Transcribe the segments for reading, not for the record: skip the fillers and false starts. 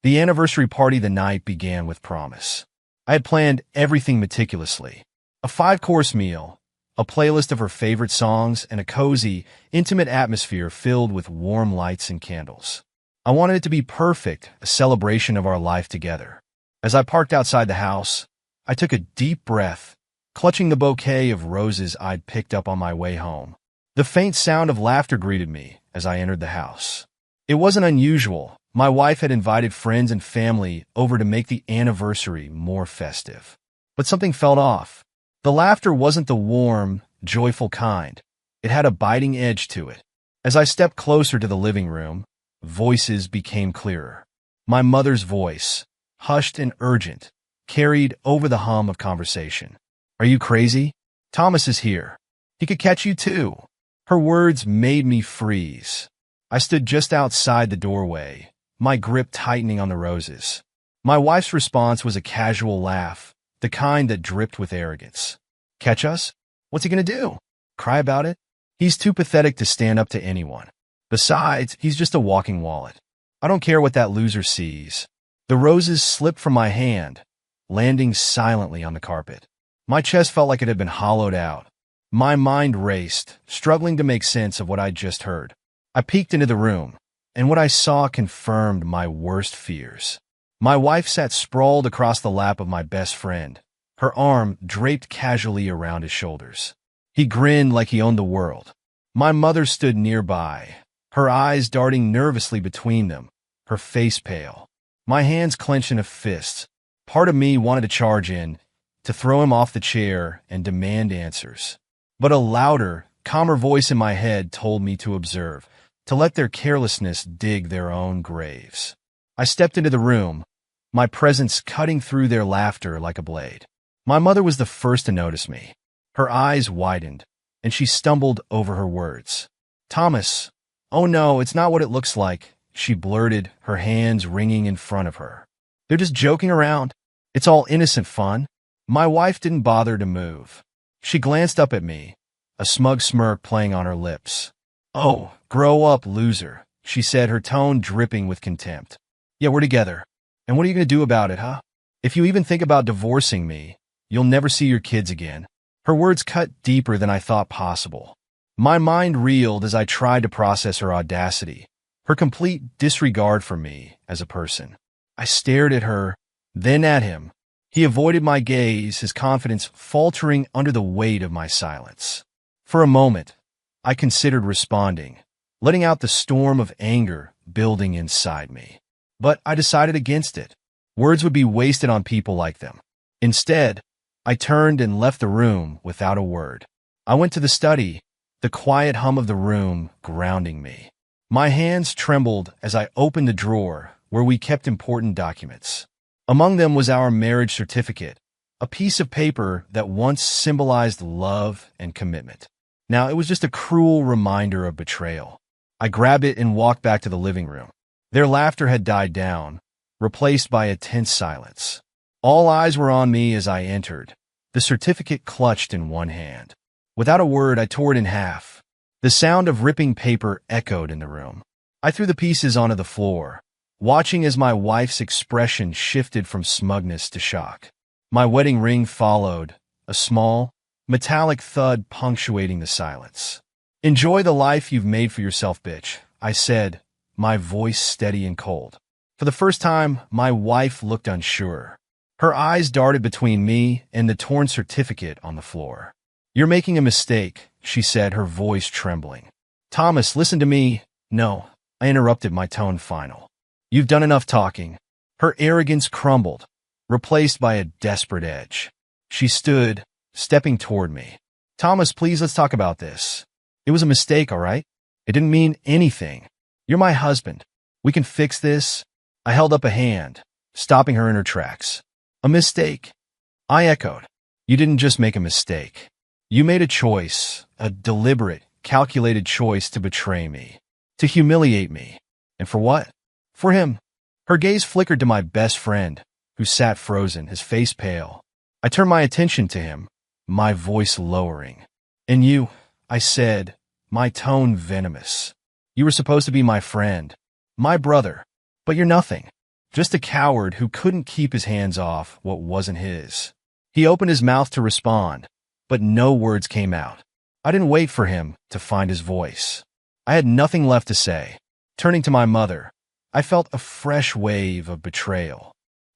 The anniversary party the night began with promise. I had planned everything meticulously. A 5-course meal, a playlist of her favorite songs, and a cozy, intimate atmosphere filled with warm lights and candles. I wanted it to be perfect, a celebration of our life together. As I parked outside the house, I took a deep breath, clutching the bouquet of roses I'd picked up on my way home. The faint sound of laughter greeted me as I entered the house. It wasn't unusual. My wife had invited friends and family over to make the anniversary more festive. But something felt off. The laughter wasn't the warm, joyful kind. It had a biting edge to it. As I stepped closer to the living room, voices became clearer. My mother's voice, hushed and urgent, carried over the hum of conversation. "Are you crazy? Thomas is here. He could catch you too." Her words made me freeze. I stood just outside the doorway, my grip tightening on the roses. My wife's response was a casual laugh, the kind that dripped with arrogance. "Catch us? What's he gonna do? Cry about it? He's too pathetic to stand up to anyone. Besides, he's just a walking wallet. I don't care what that loser sees." The roses slipped from my hand, landing silently on the carpet. My chest felt like it had been hollowed out. My mind raced, struggling to make sense of what I'd just heard. I peeked into the room, and what I saw confirmed my worst fears. My wife sat sprawled across the lap of my best friend, her arm draped casually around his shoulders. He grinned like he owned the world. My mother stood nearby, her eyes darting nervously between them, her face pale. My hands clenched in a fist. Part of me wanted to charge in, to throw him off the chair and demand answers. But a louder, calmer voice in my head told me to observe, to let their carelessness dig their own graves. I stepped into the room, my presence cutting through their laughter like a blade. My mother was the first to notice me. Her eyes widened, and she stumbled over her words. "Thomas, oh no, it's not what it looks like," she blurted, her hands wringing in front of her. "They're just joking around. It's all innocent fun." My wife didn't bother to move. She glanced up at me, a smug smirk playing on her lips. "Oh, grow up, loser," she said, her tone dripping with contempt. "Yeah, we're together. And what are you going to do about it, huh? If you even think about divorcing me, you'll never see your kids again." Her words cut deeper than I thought possible. My mind reeled as I tried to process her audacity, her complete disregard for me as a person. I stared at her, then at him. He avoided my gaze, his confidence faltering under the weight of my silence. For a moment, I considered responding, letting out the storm of anger building inside me. But I decided against it. Words would be wasted on people like them. Instead, I turned and left the room without a word. I went to the study, the quiet hum of the room grounding me. My hands trembled as I opened the drawer where we kept important documents. Among them was our marriage certificate, a piece of paper that once symbolized love and commitment. Now it was just a cruel reminder of betrayal. I grabbed it and walked back to the living room. Their laughter had died down, replaced by a tense silence. All eyes were on me as I entered, the certificate clutched in one hand. Without a word, I tore it in half. The sound of ripping paper echoed in the room. I threw the pieces onto the floor, watching as my wife's expression shifted from smugness to shock. My wedding ring followed, a small, metallic thud punctuating the silence. "Enjoy the life you've made for yourself, bitch," I said, my voice steady and cold. For the first time, my wife looked unsure. Her eyes darted between me and the torn certificate on the floor. "You're making a mistake," she said, her voice trembling. "Thomas, listen to me." "No," I interrupted, my tone final. "You've done enough talking." Her arrogance crumbled, replaced by a desperate edge. She stood, stepping toward me. "Thomas, please, let's talk about this. It was a mistake, all right? It didn't mean anything. You're my husband. We can fix this." I held up a hand, stopping her in her tracks. "A mistake?" I echoed. "You didn't just make a mistake. You made a choice, a deliberate, calculated choice to betray me, to humiliate me. And for what? For him." Her gaze flickered to my best friend, who sat frozen, his face pale. I turned my attention to him, my voice lowering. "And you," I said, my tone venomous. "You were supposed to be my friend, my brother, but you're nothing. Just a coward who couldn't keep his hands off what wasn't his. He opened his mouth to respond, but no words came out. I didn't wait for him to find his voice. I had nothing left to say. Turning to my mother, I felt a fresh wave of betrayal.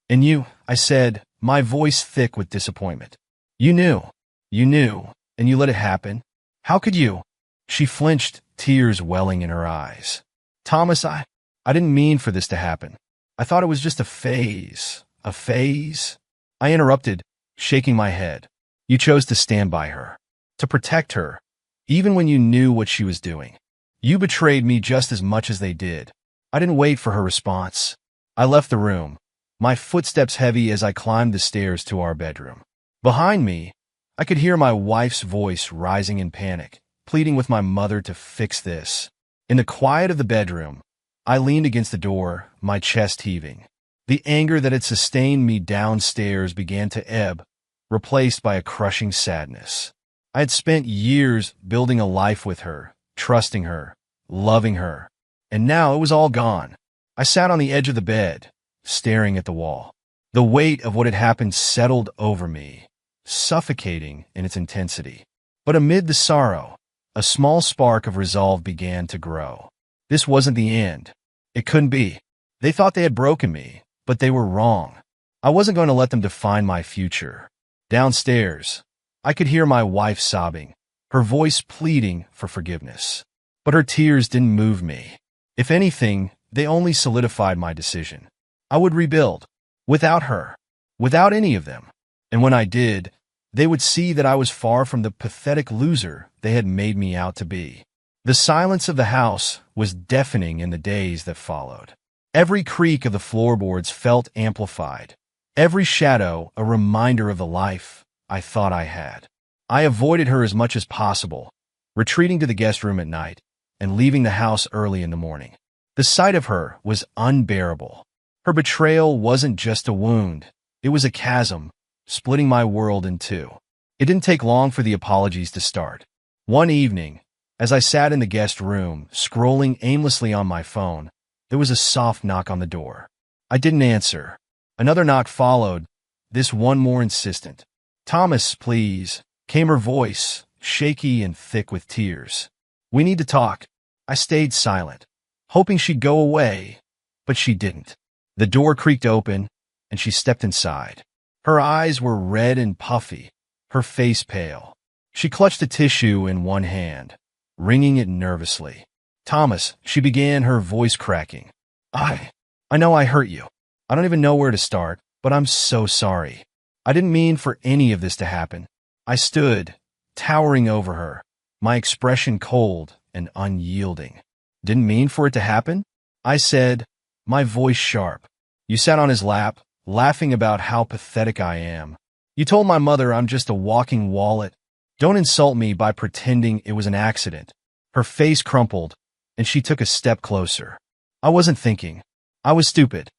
"And you," I said, my voice thick with disappointment. You knew, and you let it happen. How could you?" She flinched, tears welling in her eyes. "Thomas, I didn't mean for this to happen. I thought it was just a phase. A phase?" I interrupted, shaking my head. "You chose to stand by her, to protect her, even when you knew what she was doing. You betrayed me just as much as they did." I didn't wait for her response. I left the room, my footsteps heavy as I climbed the stairs to our bedroom. Behind me, I could hear my wife's voice rising in panic, pleading with my mother to fix this. In the quiet of the bedroom, I leaned against the door, my chest heaving. The anger that had sustained me downstairs began to ebb, replaced by a crushing sadness. I had spent years building a life with her, trusting her, loving her, and now it was all gone. I sat on the edge of the bed, staring at the wall. The weight of what had happened settled over me, suffocating in its intensity. But amid the sorrow, a small spark of resolve began to grow. This wasn't the end. It couldn't be. They thought they had broken me, but they were wrong. I wasn't going to let them define my future. Downstairs, I could hear my wife sobbing, her voice pleading for forgiveness. But her tears didn't move me. If anything, they only solidified my decision. I would rebuild, without her, without any of them. And when I did, they would see that I was far from the pathetic loser they had made me out to be. The silence of the house was deafening in the days that followed. Every creak of the floorboards felt amplified, every shadow a reminder of the life I thought I had. I avoided her as much as possible, retreating to the guest room at night and leaving the house early in the morning. The sight of her was unbearable. Her betrayal wasn't just a wound. It was a chasm, splitting my world in two. It didn't take long for the apologies to start. One evening, as I sat in the guest room, scrolling aimlessly on my phone, there was a soft knock on the door. I didn't answer. Another knock followed, this one more insistent. "Thomas, please," came her voice, shaky and thick with tears. "We need to talk." I stayed silent, hoping she'd go away, but she didn't. The door creaked open, and she stepped inside. Her eyes were red and puffy, her face pale. She clutched a tissue in one hand, wringing it nervously. "Thomas," she began, her voice cracking. I know I hurt you. I don't even know where to start, but I'm so sorry. I didn't mean for any of this to happen." I stood, towering over her, my expression cold and unyielding. "Didn't mean for it to happen?" I said, my voice sharp. "You sat on his lap, laughing about how pathetic I am. You told my mother I'm just a walking wallet. Don't insult me by pretending it was an accident." Her face crumpled, and she took a step closer. "I wasn't thinking. I was stupid."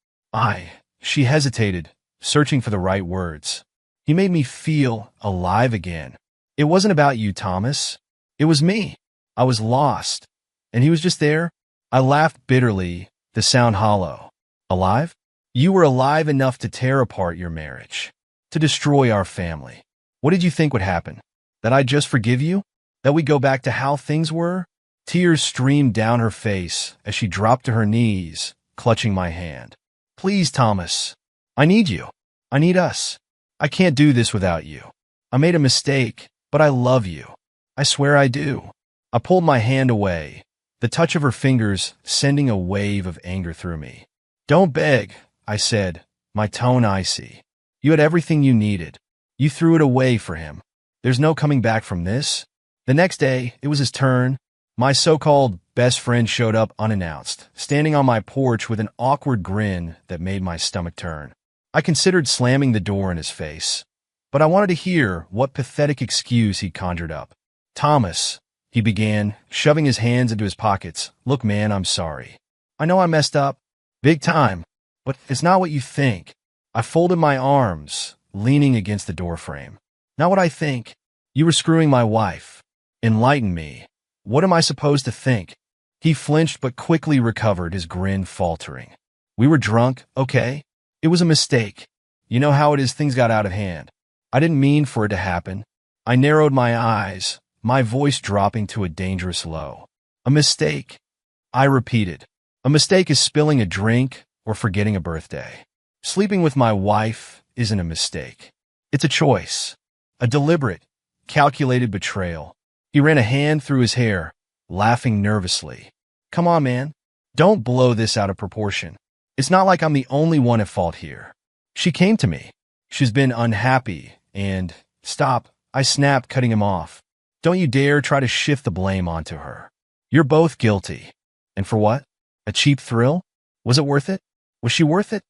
She hesitated, searching for the right words. "He made me feel alive again. It wasn't about you, Thomas. It was me. I was lost, and he was just there." I laughed bitterly, the sound hollow. "Alive? You were alive enough to tear apart your marriage, to destroy our family. What did you think would happen? That I'd just forgive you? That we'd go back to how things were?" Tears streamed down her face as she dropped to her knees, clutching my hand. "Please, Thomas. I need you. I need us. I can't do this without you. I made a mistake, but I love you. I swear I do." I pulled my hand away, the touch of her fingers sending a wave of anger through me. "Don't beg," I said, my tone icy. "You had everything you needed. You threw it away for him. There's no coming back from this." The next day, it was his turn. My so-called best friend showed up unannounced, standing on my porch with an awkward grin that made my stomach turn. I considered slamming the door in his face, but I wanted to hear what pathetic excuse he conjured up. "Thomas," he began, shoving his hands into his pockets. "Look, man, I'm sorry. I know I messed up, big time, but it's not what you think." I folded my arms, leaning against the doorframe. "Not what I think. You were screwing my wife. Enlighten me. What am I supposed to think?" He flinched but quickly recovered, his grin faltering. We were drunk, okay? It was a mistake. You know how it is, things got out of hand. I didn't mean for it to happen. I narrowed my eyes, my voice dropping to a dangerous low. A mistake. I repeated. A mistake is spilling a drink or forgetting a birthday. Sleeping with my wife isn't a mistake. It's a choice. A deliberate, calculated betrayal. He ran a hand through his hair, laughing nervously. Come on, man. Don't blow this out of proportion. It's not like I'm the only one at fault here. She came to me. She's been unhappy and... Stop, I snapped, cutting him off. Don't you dare try to shift the blame onto her. You're both guilty. And for what? A cheap thrill? Was it worth it? Was she worth it?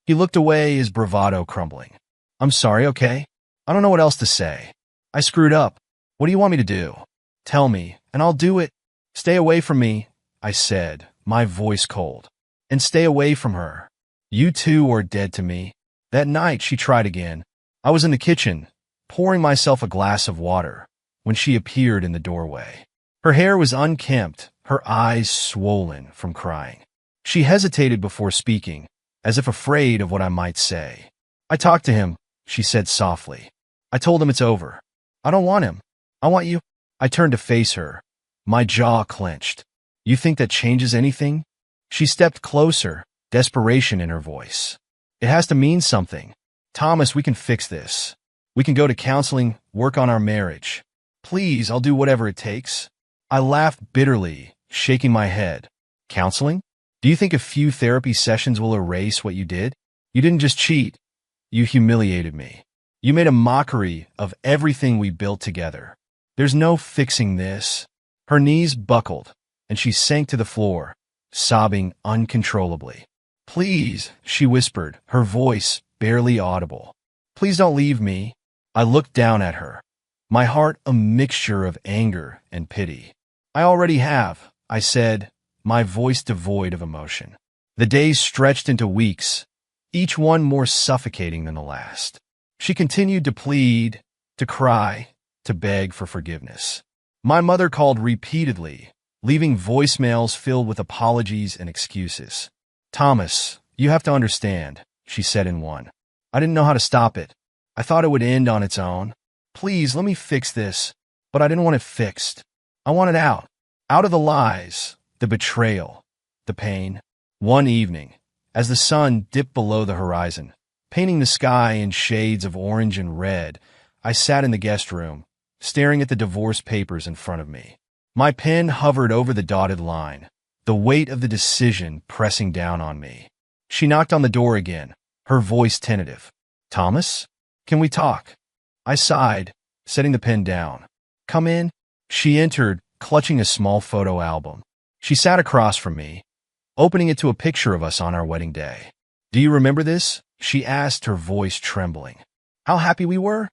He looked away, his bravado crumbling. I'm sorry, okay? I don't know what else to say. I screwed up. What do you want me to do? Tell me, and I'll do it. Stay away from me, I said, my voice cold. And stay away from her. You two are dead to me. That night, she tried again. I was in the kitchen, pouring myself a glass of water, when she appeared in the doorway. Her hair was unkempt, her eyes swollen from crying. She hesitated before speaking, as if afraid of what I might say. I talked to him, she said softly. I told him it's over. I don't want him. I want you. I turned to face her, my jaw clenched. You think that changes anything? She stepped closer, desperation in her voice. It has to mean something. Thomas, we can fix this. We can go to counseling, work on our marriage. Please, I'll do whatever it takes. I laughed bitterly, shaking my head. Counseling? Do you think a few therapy sessions will erase what you did? You didn't just cheat. You humiliated me. You made a mockery of everything we built together. There's no fixing this. Her knees buckled, and she sank to the floor, sobbing uncontrollably. Please, she whispered, her voice barely audible. Please don't leave me. I looked down at her, my heart a mixture of anger and pity. I already have, I said, my voice devoid of emotion. The days stretched into weeks, each one more suffocating than the last. She continued to plead, to cry, to beg for forgiveness. My mother called repeatedly, leaving voicemails filled with apologies and excuses. Thomas, you have to understand, she said in one. I didn't know how to stop it. I thought it would end on its own. Please, let me fix this. But I didn't want it fixed. I want it out. Out of the lies, the betrayal, the pain. One evening, as the sun dipped below the horizon, painting the sky in shades of orange and red, I sat in the guest room, staring at the divorce papers in front of me. My pen hovered over the dotted line, the weight of the decision pressing down on me. She knocked on the door again, her voice tentative. Thomas? Can we talk? I sighed, setting the pen down. Come in. She entered, clutching a small photo album. She sat across from me, opening it to a picture of us on our wedding day. Do you remember this? She asked, her voice trembling. How happy we were?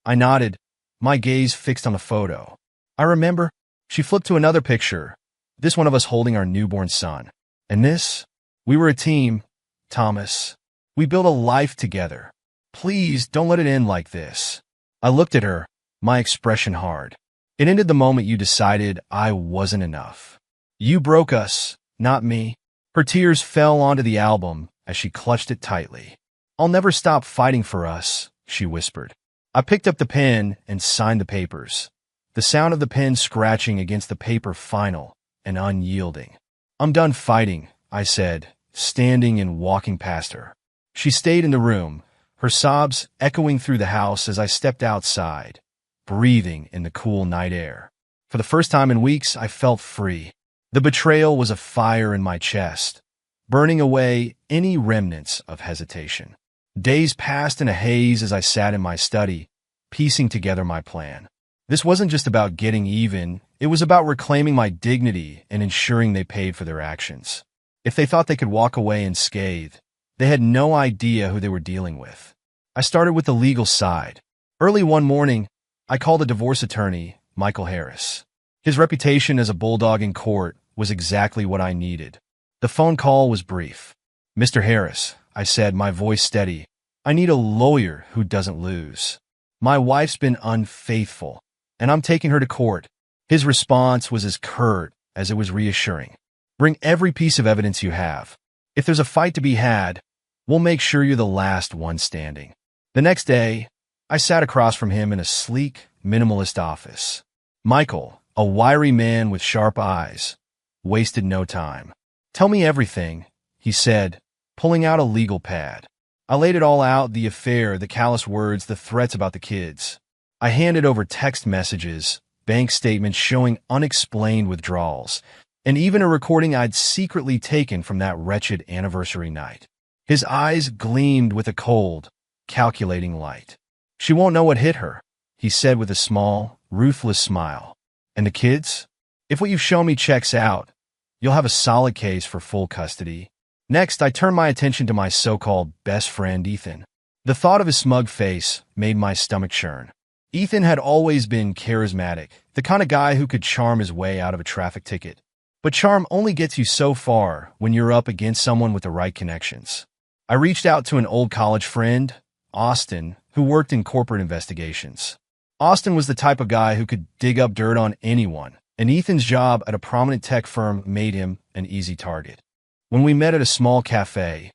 I nodded, my gaze fixed on the photo. I remember. She flipped to another picture, this one of us holding our newborn son. And this? We were a team, Thomas. We built a life together. Please, don't let it end like this. I looked at her, my expression hard. It ended the moment you decided I wasn't enough. You broke us, not me. Her tears fell onto the album as she clutched it tightly. I'll never stop fighting for us, she whispered. I picked up the pen and signed the papers. The sound of the pen scratching against the paper final and unyielding. I'm done fighting, I said, standing and walking past her. She stayed in the room, her sobs echoing through the house as I stepped outside, breathing in the cool night air. For the first time in weeks, I felt free. The betrayal was a fire in my chest, burning away any remnants of hesitation. Days passed in a haze as I sat in my study, piecing together my plan. This wasn't just about getting even, it was about reclaiming my dignity and ensuring they paid for their actions. If they thought they could walk away unscathed, they had no idea who they were dealing with. I started with the legal side. Early one morning, I called a divorce attorney, Michael Harris. His reputation as a bulldog in court was exactly what I needed. The phone call was brief. Mr. Harris, I said, my voice steady, I need a lawyer who doesn't lose. My wife's been unfaithful, and I'm taking her to court. His response was as curt as it was reassuring. Bring every piece of evidence you have. If there's a fight to be had, we'll make sure you're the last one standing. The next day, I sat across from him in a sleek, minimalist office. Michael, a wiry man with sharp eyes, wasted no time. "Tell me everything," he said, pulling out a legal pad. I laid it all out, the affair, the callous words, the threats about the kids. I handed over text messages, bank statements showing unexplained withdrawals, and even a recording I'd secretly taken from that wretched anniversary night. His eyes gleamed with a cold, calculating light. "She won't know what hit her," he said with a small, ruthless smile. "And the kids? If what you've shown me checks out, you'll have a solid case for full custody." Next, I turned my attention to my so-called best friend, Ethan. The thought of his smug face made my stomach churn. Ethan had always been charismatic, the kind of guy who could charm his way out of a traffic ticket. But charm only gets you so far when you're up against someone with the right connections. I reached out to an old college friend, Austin, who worked in corporate investigations. Austin was the type of guy who could dig up dirt on anyone, and Ethan's job at a prominent tech firm made him an easy target. When we met at a small cafe,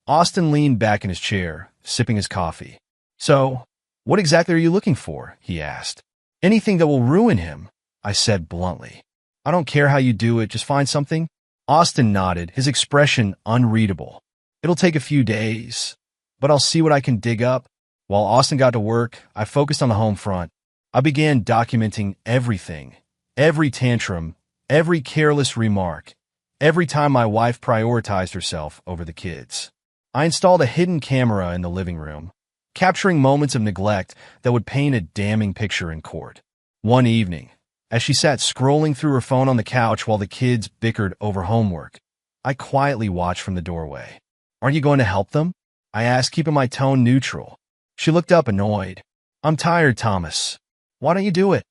Austin leaned back in his chair, sipping his coffee. "So, what exactly are you looking for?" he asked. "Anything that will ruin him," I said bluntly. "I don't care how you do it, just find something." Austin nodded, his expression unreadable. "It'll take a few days, but I'll see what I can dig up." While Austin got to work, I focused on the home front. I began documenting everything, every tantrum, every careless remark, every time my wife prioritized herself over the kids. I installed a hidden camera in the living room, capturing moments of neglect that would paint a damning picture in court. One evening, as she sat scrolling through her phone on the couch while the kids bickered over homework, I quietly watched from the doorway. "Aren't you going to help them?" I asked, keeping my tone neutral. She looked up annoyed. "I'm tired, Thomas. Why don't you do it?"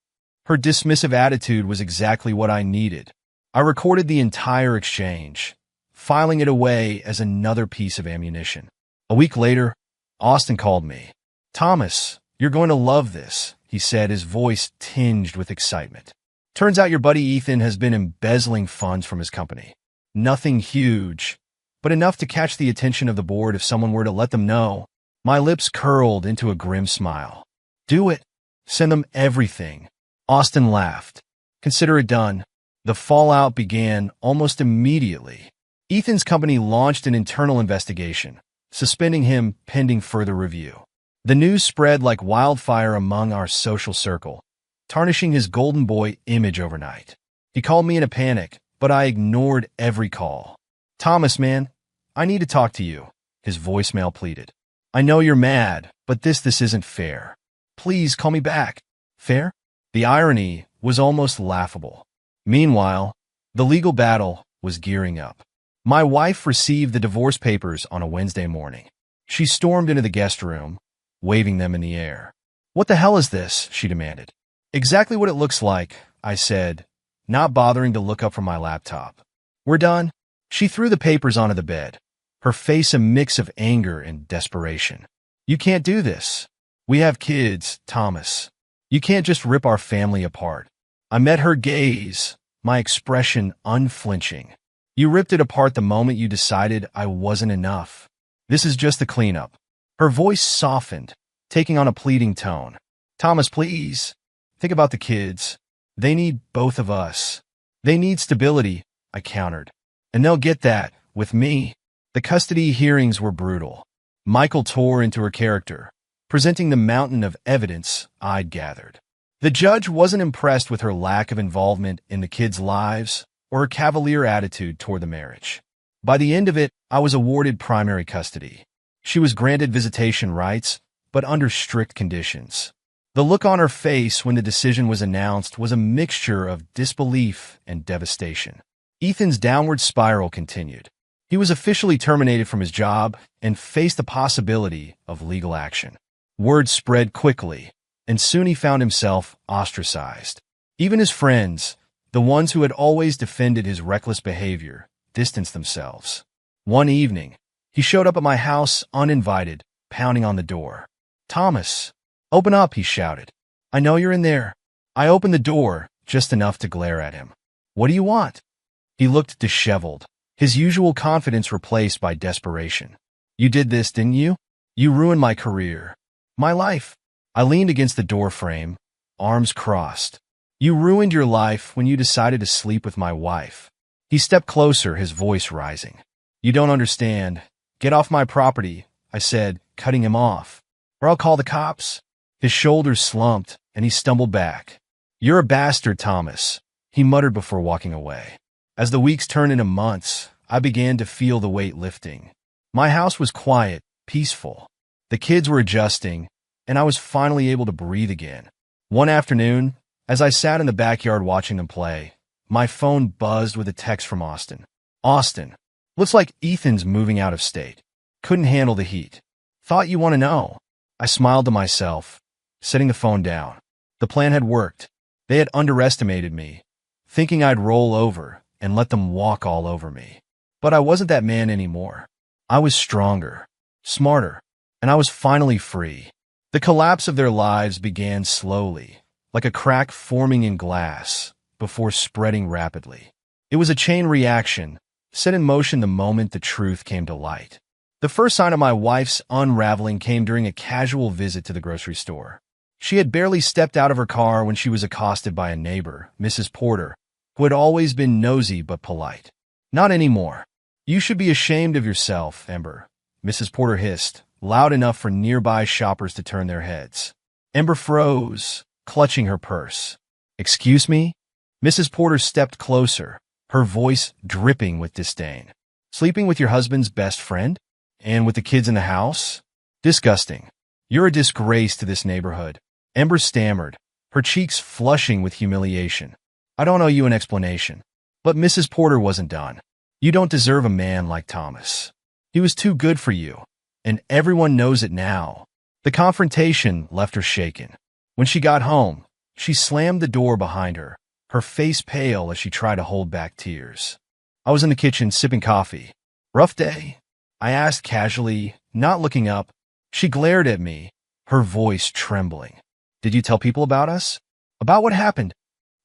Her dismissive attitude was exactly what I needed. I recorded the entire exchange, filing it away as another piece of ammunition. A week later, Austin called me. "Thomas, you're going to love this," he said, his voice tinged with excitement. "Turns out your buddy Ethan has been embezzling funds from his company. Nothing huge, but enough to catch the attention of the board if someone were to let them know." My lips curled into a grim smile. "Do it. Send them everything." Austin laughed. "Consider it done." The fallout began almost immediately. Ethan's company launched an internal investigation, suspending him pending further review. The news spread like wildfire among our social circle, tarnishing his golden boy image overnight. He called me in a panic, but I ignored every call. "Thomas, man, I need to talk to you," his voicemail pleaded. "I know you're mad, but this isn't fair. Please call me back." Fair? The irony was almost laughable. Meanwhile, the legal battle was gearing up. My wife received the divorce papers on a Wednesday morning. She stormed into the guest room, waving them in the air. "What the hell is this?" she demanded. "Exactly what it looks like," I said, not bothering to look up from my laptop. "We're done." She threw the papers onto the bed, her face a mix of anger and desperation. "You can't do this. We have kids, Thomas. You can't just rip our family apart." I met her gaze, my expression unflinching. "You ripped it apart the moment you decided I wasn't enough. This is just the cleanup." Her voice softened, taking on a pleading tone. "Thomas, please, think about the kids. They need both of us. They need stability," I countered. "And they'll get that with me." The custody hearings were brutal. Michael tore into her character, presenting the mountain of evidence I'd gathered. The judge wasn't impressed with her lack of involvement in the kids' lives or her cavalier attitude toward the marriage. By the end of it, I was awarded primary custody. She was granted visitation rights, but under strict conditions. The look on her face when the decision was announced was a mixture of disbelief and devastation. Ethan's downward spiral continued. He was officially terminated from his job and faced the possibility of legal action. Word spread quickly, and soon he found himself ostracized. Even his friends, the ones who had always defended his reckless behavior, distanced themselves. One evening, he showed up at my house uninvited, pounding on the door. "Thomas, open up," he shouted. "I know you're in there." I opened the door, just enough to glare at him. "What do you want?" He looked disheveled, his usual confidence replaced by desperation. You did this, didn't you? You ruined my career. My life. I leaned against the doorframe, arms crossed. You ruined your life when you decided to sleep with my wife. He stepped closer, his voice rising. You don't understand. Get off my property, I said, cutting him off. Or I'll call the cops. His shoulders slumped, and he stumbled back. You're a bastard, Thomas, he muttered before walking away. As the weeks turned into months, I began to feel the weight lifting. My house was quiet, peaceful. The kids were adjusting, and I was finally able to breathe again. One afternoon, as I sat in the backyard watching them play, my phone buzzed with a text from Austin. Austin, looks like Ethan's moving out of state. Couldn't handle the heat. Thought you want to know. I smiled to myself, setting the phone down. The plan had worked. They had underestimated me, thinking I'd roll over and let them walk all over me. But I wasn't that man anymore. I was stronger, smarter, and I was finally free. The collapse of their lives began slowly, like a crack forming in glass, before spreading rapidly. It was a chain reaction, set in motion the moment the truth came to light. The first sign of my wife's unraveling came during a casual visit to the grocery store. She had barely stepped out of her car when she was accosted by a neighbor, Mrs. Porter, who had always been nosy but polite. Not anymore. You should be ashamed of yourself, Ember, Mrs. Porter hissed, loud enough for nearby shoppers to turn their heads. Ember froze, clutching her purse. Excuse me? Mrs. Porter stepped closer, her voice dripping with disdain. Sleeping with your husband's best friend? And with the kids in the house? Disgusting. You're a disgrace to this neighborhood. Ember stammered, her cheeks flushing with humiliation. I don't owe you an explanation. But Mrs. Porter wasn't done. You don't deserve a man like Thomas. He was too good for you, and everyone knows it now. The confrontation left her shaken. When she got home, she slammed the door behind her, her face pale as she tried to hold back tears. I was in the kitchen sipping coffee. Rough day? I asked casually, not looking up. She glared at me, her voice trembling. Did you tell people about us? About what happened?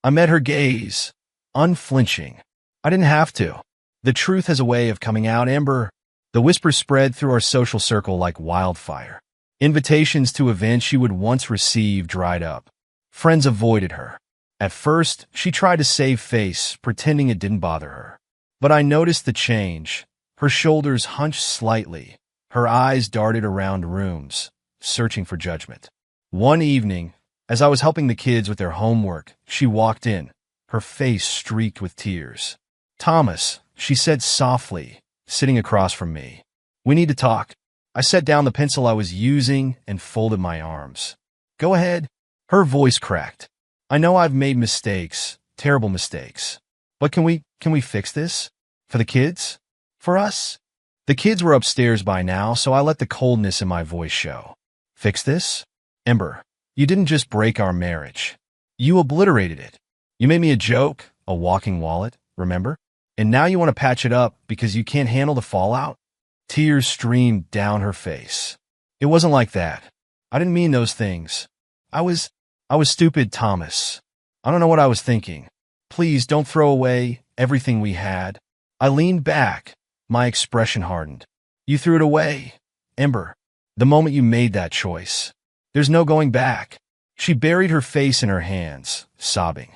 I met her gaze, unflinching. I didn't have to. The truth has a way of coming out, Ember. The whisper spread through our social circle like wildfire. Invitations to events she would once receive dried up. Friends avoided her. At first, she tried to save face, pretending it didn't bother her. But I noticed the change. Her shoulders hunched slightly. Her eyes darted around rooms, searching for judgment. One evening, as I was helping the kids with their homework, she walked in, her face streaked with tears. Thomas, she said softly, sitting across from me. We need to talk. I set down the pencil I was using and folded my arms. Go ahead. Her voice cracked. I know I've made mistakes, terrible mistakes. But can we fix this? For the kids? For us? The kids were upstairs by now, so I let the coldness in my voice show. Fix this? Ember, you didn't just break our marriage. You obliterated it. You made me a joke, a walking wallet, remember? And now you want to patch it up because you can't handle the fallout? Tears streamed down her face. It wasn't like that. I didn't mean those things. I was stupid, Thomas. I don't know what I was thinking. Please don't throw away everything we had. I leaned back, my expression hardened. You threw it away, Ember, the moment you made that choice. There's no going back. She buried her face in her hands, sobbing.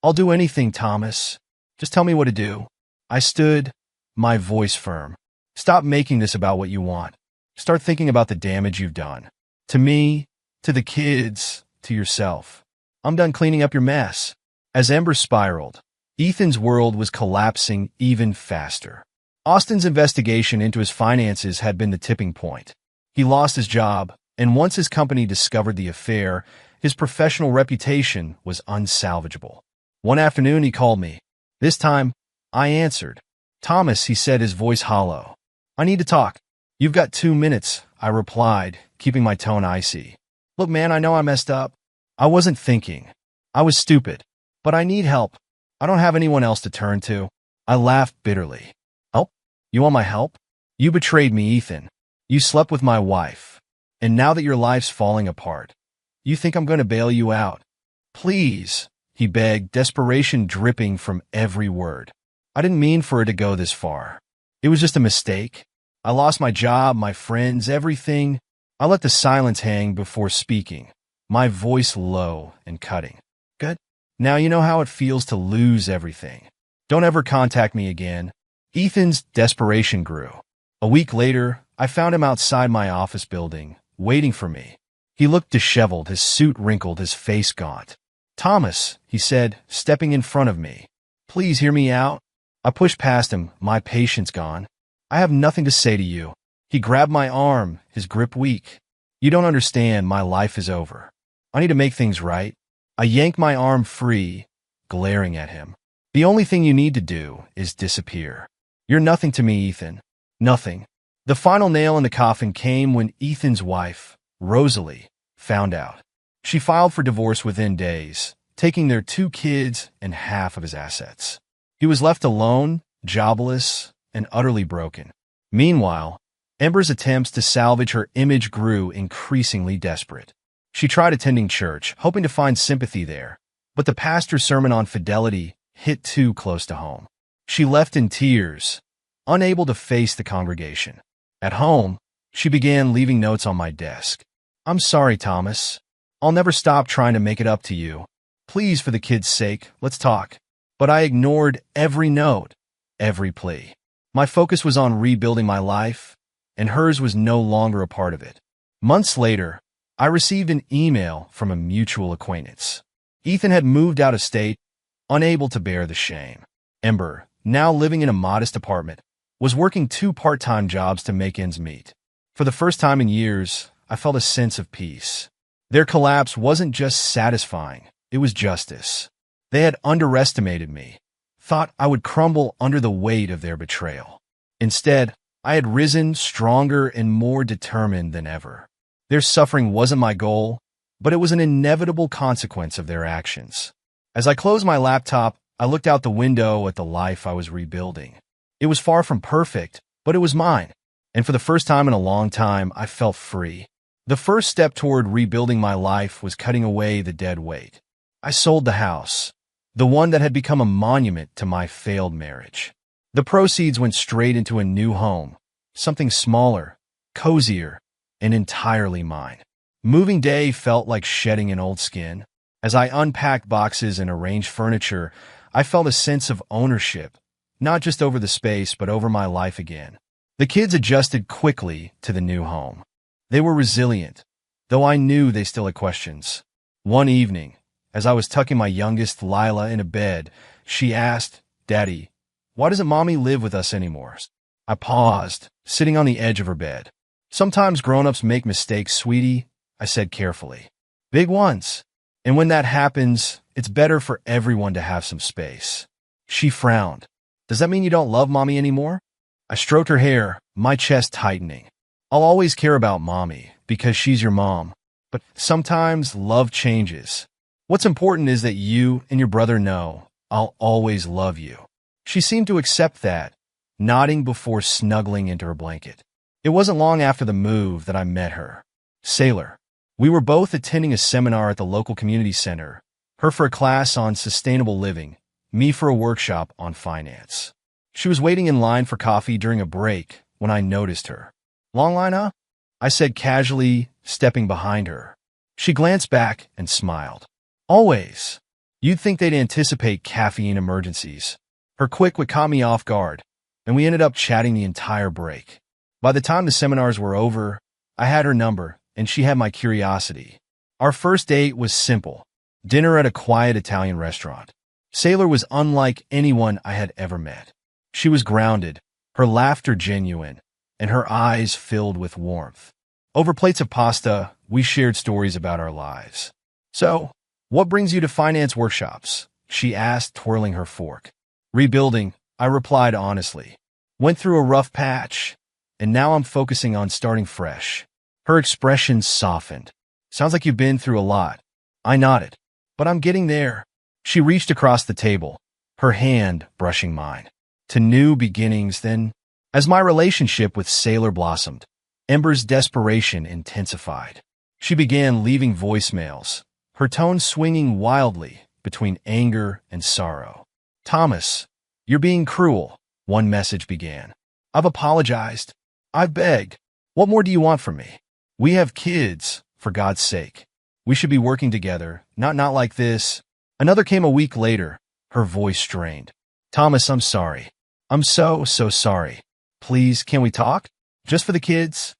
I'll do anything, Thomas. Just tell me what to do. I stood, my voice firm. Stop making this about what you want. Start thinking about the damage you've done. To me, to the kids, to yourself. I'm done cleaning up your mess. As Ember spiraled, Ethan's world was collapsing even faster. Austin's investigation into his finances had been the tipping point. He lost his job, and once his company discovered the affair, his professional reputation was unsalvageable. One afternoon he called me. This time, I answered. Thomas, he said, his voice hollow. I need to talk. You've got 2 minutes, I replied, keeping my tone icy. Look, man, I know I messed up. I wasn't thinking. I was stupid. But I need help. I don't have anyone else to turn to. I laughed bitterly. Help? You want my help? You betrayed me, Ethan. You slept with my wife. And now that your life's falling apart, you think I'm going to bail you out? Please, he begged, desperation dripping from every word. I didn't mean for it to go this far. It was just a mistake. I lost my job, my friends, everything. I let the silence hang before speaking, my voice low and cutting. Good. Now you know how it feels to lose everything. Don't ever contact me again. Ethan's desperation grew. A week later, I found him outside my office building, waiting for me. He looked disheveled, his suit wrinkled, his face gaunt. "Thomas," he said, stepping in front of me. "Please hear me out." I pushed past him, my patience gone. "I have nothing to say to you." He grabbed my arm, his grip weak. "You don't understand, my life is over. I need to make things right." I yanked my arm free, glaring at him. "The only thing you need to do is disappear. You're nothing to me, Ethan. Nothing." The final nail in the coffin came when Ethan's wife, Rosalie, found out. She filed for divorce within days, taking their 2 kids and half of his assets. He was left alone, jobless, and utterly broken. Meanwhile, Ember's attempts to salvage her image grew increasingly desperate. She tried attending church, hoping to find sympathy there, but the pastor's sermon on fidelity hit too close to home. She left in tears, unable to face the congregation. At home, she began leaving notes on my desk. "I'm sorry, Thomas. I'll never stop trying to make it up to you. Please, for the kids' sake, let's talk." But I ignored every note, every plea. My focus was on rebuilding my life, and hers was no longer a part of it. Months later, I received an email from a mutual acquaintance. Ethan had moved out of state, unable to bear the shame. Ember, now living in a modest apartment, was working 2 part-time jobs to make ends meet. For the first time in years, I felt a sense of peace. Their collapse wasn't just satisfying, it was justice. They had underestimated me, thought I would crumble under the weight of their betrayal. Instead, I had risen stronger and more determined than ever. Their suffering wasn't my goal, but it was an inevitable consequence of their actions. As I closed my laptop, I looked out the window at the life I was rebuilding. It was far from perfect, but it was mine. And for the first time in a long time, I felt free. The first step toward rebuilding my life was cutting away the dead weight. I sold the house, the one that had become a monument to my failed marriage. The proceeds went straight into a new home, something smaller, cozier, and entirely mine. Moving day felt like shedding an old skin. As I unpacked boxes and arranged furniture, I felt a sense of ownership, not just over the space, but over my life again. The kids adjusted quickly to the new home. They were resilient, though I knew they still had questions. One evening, as I was tucking my youngest, Lila, into bed, she asked, "Daddy, why doesn't Mommy live with us anymore?" I paused, sitting on the edge of her bed. "Sometimes grown-ups make mistakes, sweetie," I said carefully. "Big ones. And when that happens, it's better for everyone to have some space." She frowned. "Does that mean you don't love Mommy anymore?" I stroked her hair, my chest tightening. "I'll always care about Mommy, because she's your mom. But sometimes love changes. What's important is that you and your brother know I'll always love you." She seemed to accept that, nodding before snuggling into her blanket. It wasn't long after the move that I met her. Sailor. We were both attending a seminar at the local community center, her for a class on sustainable living, me for a workshop on finance. She was waiting in line for coffee during a break when I noticed her. "Long line, huh?" I said casually, stepping behind her. She glanced back and smiled. "Always." You'd think they'd anticipate caffeine emergencies. Her quick wit caught me off guard, and we ended up chatting the entire break. By the time the seminars were over, I had her number, and she had my curiosity. Our first date was simple. Dinner at a quiet Italian restaurant. Sailor was unlike anyone I had ever met. She was grounded, her laughter genuine, and her eyes filled with warmth. Over plates of pasta, we shared stories about our lives. "So, what brings you to finance workshops?" she asked, twirling her fork. "Rebuilding," I replied honestly. "Went through a rough patch, and now I'm focusing on starting fresh." Her expression softened. "Sounds like you've been through a lot." I nodded. "But I'm getting there." She reached across the table, her hand brushing mine. "To new beginnings, then." As my relationship with Sailor blossomed, Ember's desperation intensified. She began leaving voicemails, her tone swinging wildly between anger and sorrow. "Thomas, you're being cruel," one message began. I've apologized. I've begged. What more do you want from me? We have kids, for God's sake. We should be working together, not like this. Another came a week later, her voice strained. Thomas, I'm sorry. I'm so sorry. Please, can we talk? Just for the kids?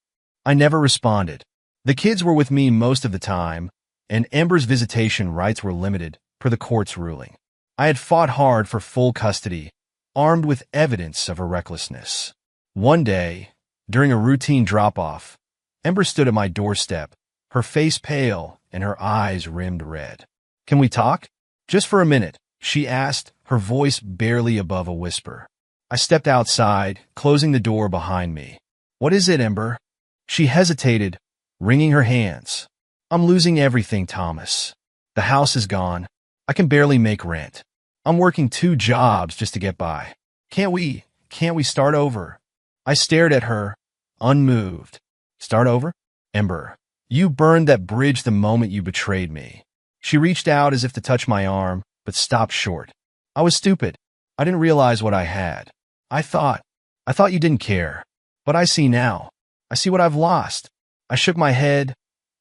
I never responded. The kids were with me most of the time, and Ember's visitation rights were limited per the court's ruling. I had fought hard for full custody, armed with evidence of her recklessness. One day, during a routine drop-off, Ember stood at my doorstep, her face pale and her eyes rimmed red. Can we talk? Just for a minute, she asked, her voice barely above a whisper. I stepped outside, closing the door behind me. What is it, Ember? She hesitated, wringing her hands. I'm losing everything, Thomas. The house is gone. I can barely make rent. I'm working 2 jobs just to get by. Can't we start over? I stared at her, unmoved. Start over? Ember, you burned that bridge the moment you betrayed me. She reached out as if to touch my arm, but stopped short. I was stupid. I didn't realize what I had. I thought you didn't care. But I see now. I see what I've lost. I shook my head,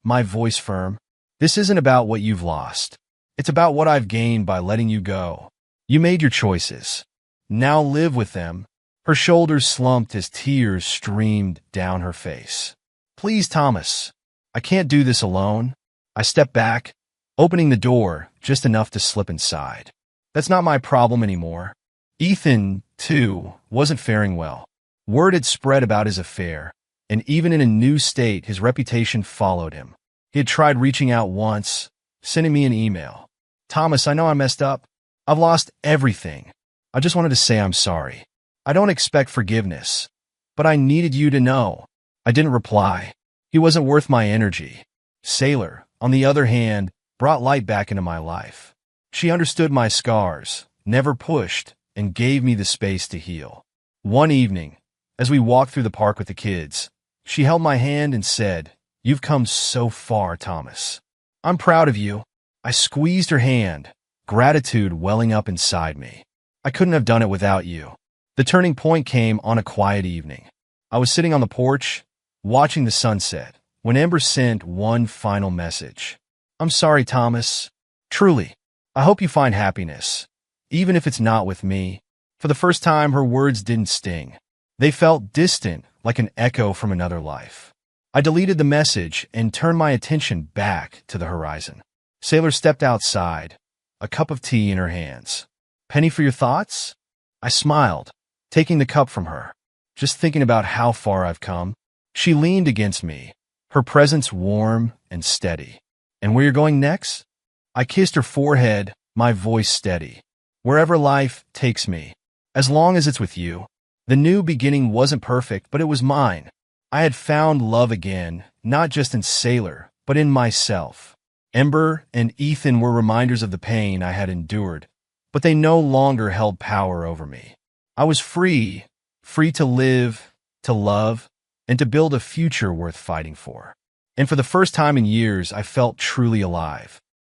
my voice firm. This isn't about what you've lost. It's about what I've gained by letting you go. You made your choices. Now live with them. Her shoulders slumped as tears streamed down her face. Please, Thomas. I can't do this alone. I stepped back, opening the door just enough to slip inside. That's not my problem anymore. Ethan, too, wasn't faring well. Word had spread about his affair, and even in a new state, his reputation followed him. He had tried reaching out once, sending me an email. Thomas, I know I messed up. I've lost everything. I just wanted to say I'm sorry. I don't expect forgiveness, but I needed you to know. I didn't reply. He wasn't worth my energy. Sailor, on the other hand, brought light back into my life. She understood my scars, never pushed, and gave me the space to heal. One evening, as we walked through the park with the kids, she held my hand and said, "You've come so far, Thomas. I'm proud of you." I squeezed her hand, gratitude welling up inside me. I couldn't have done it without you. The turning point came on a quiet evening. I was sitting on the porch, watching the sunset, when Ember sent one final message. I'm sorry, Thomas. Truly. I hope you find happiness, even if it's not with me. For the first time, her words didn't sting. They felt distant, like an echo from another life. I deleted the message and turned my attention back to the horizon. Sailor stepped outside, a cup of tea in her hands. Penny for your thoughts? I smiled, taking the cup from her. Just thinking about how far I've come. She leaned against me, her presence warm and steady. And where you're going next? I kissed her forehead, my voice steady. Wherever life takes me, as long as it's with you. The new beginning wasn't perfect, but it was mine. I had found love again, not just in Sailor, but in myself. Ember and Ethan were reminders of the pain I had endured, but they no longer held power over me. I was free to live, to love, and to build a future worth fighting for. And for the first time in years, I felt truly alive.